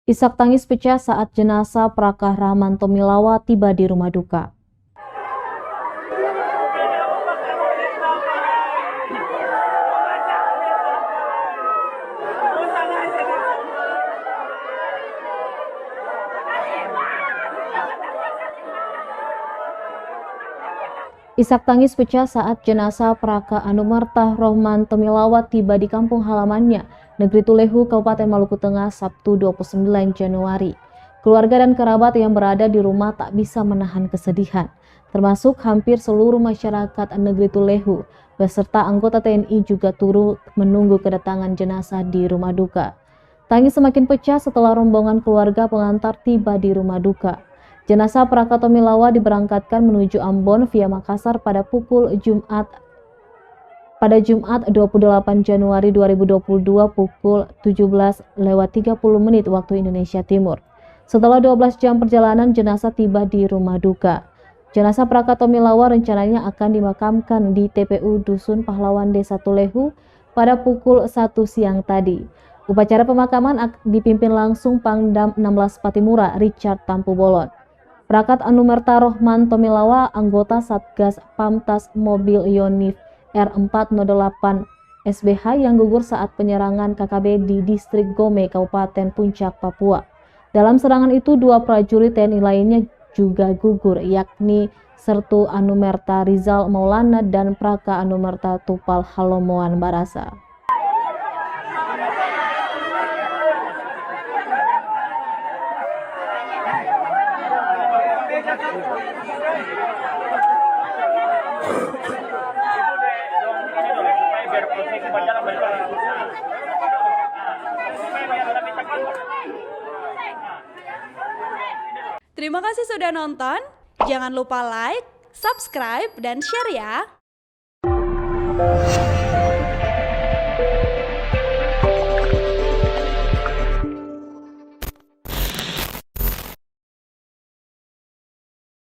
Isak tangis pecah saat jenazah Prakah Rahman Tomilawa tiba di rumah duka. Isak tangis pecah saat jenazah Prakah Anumerta Rahman Tomilawa tiba di kampung halamannya, Negeri Tulehu, Kabupaten Maluku Tengah, Sabtu 29 Januari. Keluarga dan kerabat yang berada di rumah tak bisa menahan kesedihan, termasuk hampir seluruh masyarakat Negeri Tulehu, beserta anggota TNI juga turut menunggu kedatangan jenazah di rumah duka. Tangis semakin pecah setelah rombongan keluarga pengantar tiba di rumah duka. Jenazah Prakah Tomilawa diberangkatkan menuju Ambon via Makassar pada Jumat 28 Januari 2022 pukul 17.30 waktu Indonesia Timur. Setelah 12 jam perjalanan, jenazah tiba di rumah duka. Jenazah Prakah Tomilawa rencananya akan dimakamkan di TPU Dusun Pahlawan Desa Tulehu pada pukul 1 siang tadi. Upacara pemakaman dipimpin langsung Pangdam 16 Patimura, Richard Tampu Bolon. Prakah Anumerta Rahman Tomilawa, anggota Satgas Pamtas Mobil Yonif R408 SBH yang gugur saat penyerangan KKB di Distrik Gome, Kabupaten Puncak, Papua. Dalam serangan itu, 2 prajurit TNI lainnya juga gugur, yakni Sertu Anumerta Rizal Maulana dan Prakah Anumerta Tupal Halomoan Barasa. Terima kasih sudah nonton. Jangan lupa like, subscribe, dan share ya.